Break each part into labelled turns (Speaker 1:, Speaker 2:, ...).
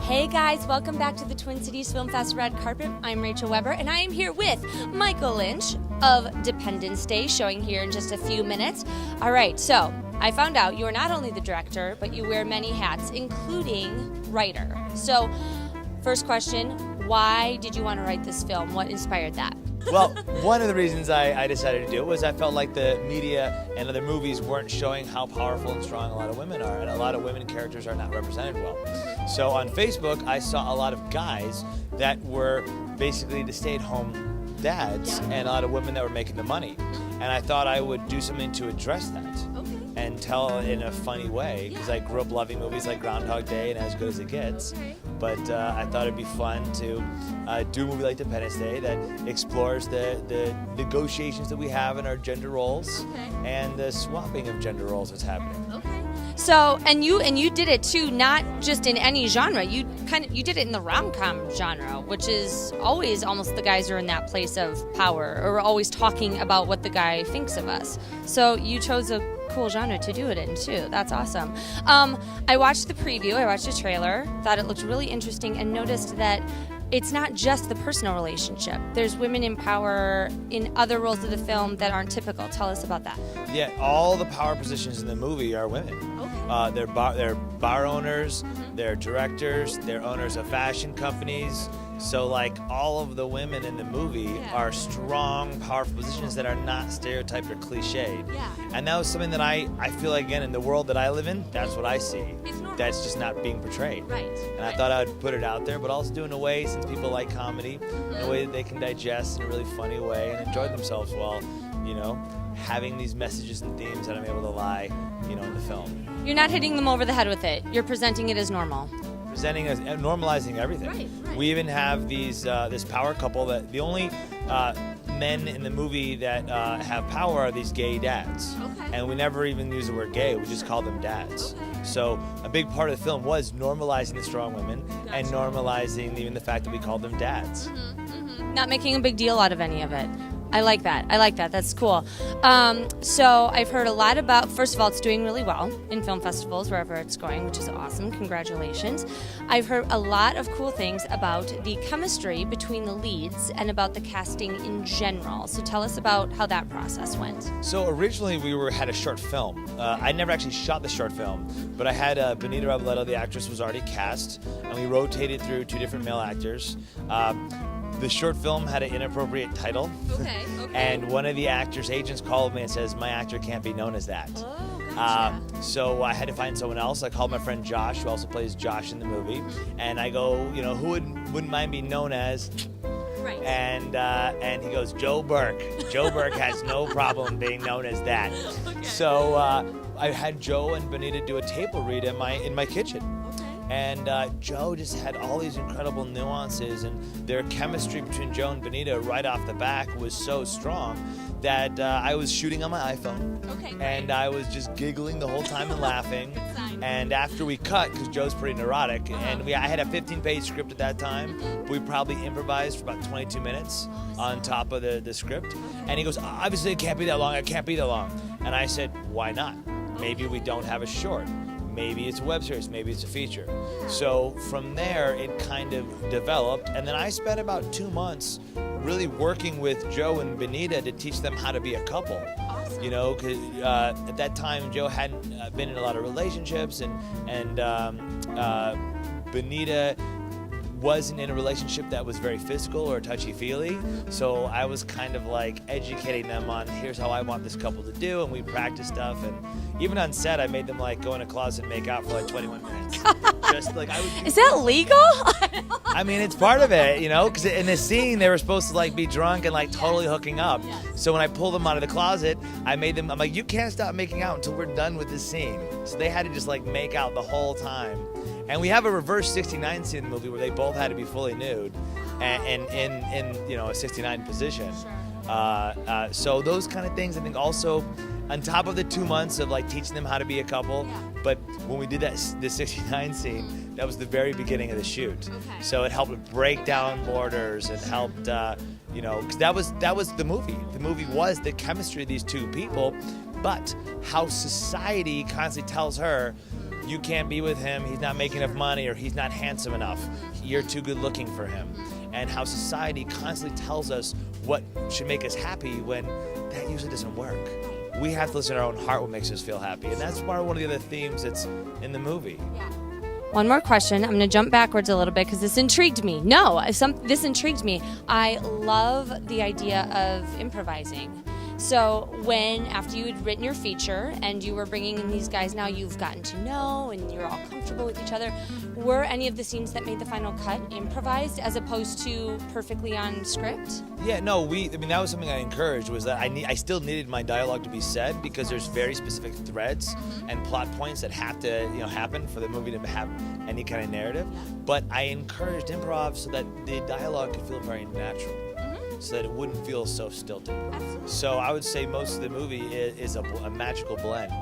Speaker 1: Hey guys, welcome back to the Twin Cities Film Fest Red Carpet. I'm Rachel Weber, and I am here with Michael Lynch of Dependence Day, showing here in just a few minutes. All right, so I found out you are not only the director, but you wear many hats, including writer. So, first question, why did you want to write this film? What inspired that?
Speaker 2: Well, one of the reasons I decided to do it was I felt like the media and other movies weren't showing how powerful and strong a lot of women are, and a lot of women characters are not represented well. So on Facebook, I saw a lot of guys that were basically the stay-at-home dads, and a lot of women that were making the money. And I thought I would do something to address that. And tell in a funny way, because I grew up loving movies like Groundhog Day and As Good as It Gets. But I thought it'd be fun to do a movie like Dependence Day that explores the negotiations that we have in our gender roles and the swapping of gender roles that's happening.
Speaker 1: So, and you did it too, not just in any genre. You did it in the rom-com genre, which is always almost the guys are in that place of power, or always talking about what the guy thinks of us. So you chose a cool genre to do it in too. That's awesome. I watched the preview, I watched the trailer, thought it looked really interesting, and noticed that it's not just the personal relationship. There's women in power in other roles of the film that aren't typical. Tell us about that.
Speaker 2: Yeah, all the power positions in the movie are women. They're bar owners, they're directors, they're owners of fashion companies. So like all of the women in the movie are strong, powerful positions that are not stereotyped or cliched. And that was something that I feel like, again, in the world that I live in, that's what I see. That's just not being portrayed. And I thought I would put it out there, but also do it in a way, since people like comedy, in a way that they can digest in a really funny way and enjoy themselves while, having these messages and themes that I'm able to lie, in the film.
Speaker 1: You're not hitting them over the head with it. You're presenting it as normal.
Speaker 2: Presenting as normalizing everything. We even have this power couple that the only men in the movie that have power are these gay dads. And we never even use the word gay, we just call them dads. So a big part of the film was normalizing the strong women and normalizing even the fact that we called them dads.
Speaker 1: Not making a big deal out of any of it. I like that. That's cool. So I've heard a lot about, first of all, it's doing really well in film festivals, wherever it's going, which is awesome. Congratulations. I've heard a lot of cool things about the chemistry between the leads and about the casting in general. So tell us about how that process went.
Speaker 2: So originally we had a short film. I never actually shot the short film, but I had Benita Robledo, the actress, was already cast, and we rotated through two different male actors. The short film had an inappropriate title, and one of the actor's agents called me and says, my actor can't be known as that. So I had to find someone else. I called my friend Josh, who also plays Josh in the movie, and I go, who wouldn't mind being known as? And he goes, Joe Burke. Joe Burke has no problem being known as that. So I had Joe and Benita do a table read in my kitchen. And Joe just had all these incredible nuances, and their chemistry between Joe and Benita right off the back was so strong that I was shooting on my iPhone, and I was just giggling the whole time and laughing. And after we cut, because Joe's pretty neurotic, and I had a 15-page script at that time, but we probably improvised for about 22 minutes on top of the script. And he goes, obviously it can't be that long, And I said, why not? Maybe we don't have a short. Maybe it's a web series, maybe it's a feature. So from there, it kind of developed. And then I spent about 2 months really working with Joe and Benita to teach them how to be a couple. Because at that time, Joe hadn't been in a lot of relationships, and Benita wasn't in a relationship that was very physical or touchy-feely. So I was kind of like educating them on, here's how I want this couple to do, and we practiced stuff. And even on set, I made them go in a closet and make out for 21 minutes.
Speaker 1: Is that legal?
Speaker 2: I mean, it's part of it, because in the scene they were supposed to be drunk and totally hooking up. So when I pulled them out of the closet, I'm like, you can't stop making out until we're done with this scene. So they had to just make out the whole time. And we have a reverse 69 scene in the movie where they both had to be fully nude and in a 69 position. So those kind of things, I think, also on top of the 2 months of teaching them how to be a couple. But when we did the 69 scene, that was the very beginning of the shoot. So it helped break down borders and helped, because that was the movie. The movie was the chemistry of these two people, but how society constantly tells her, you can't be with him, he's not making enough money, or he's not handsome enough, you're too good looking for him. And how society constantly tells us what should make us happy when that usually doesn't work. We have to listen to our own heart, what makes us feel happy. And that's part of one of the other themes that's in the movie.
Speaker 1: One more question. I'm going to jump backwards a little bit because this intrigued me. This intrigued me. I love the idea of improvising. So after you had written your feature and you were bringing in these guys, now you've gotten to know and you're all comfortable with each other, were any of the scenes that made the final cut improvised as opposed to perfectly on script?
Speaker 2: Yeah, no, that was something I encouraged, was that I still needed my dialogue to be said, because there's very specific threads and plot points that have to happen for the movie to have any kind of narrative. But I encouraged improv so that the dialogue could feel very natural, so that it wouldn't feel so stilted.
Speaker 1: Absolutely.
Speaker 2: So I would say most of the movie is a magical blend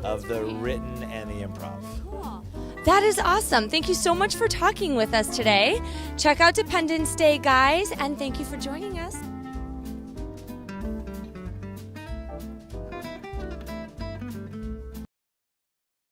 Speaker 2: of the written and the improv.
Speaker 1: Cool. That is awesome. Thank you so much for talking with us today. Check out Dependence Day, guys, and thank you for joining us.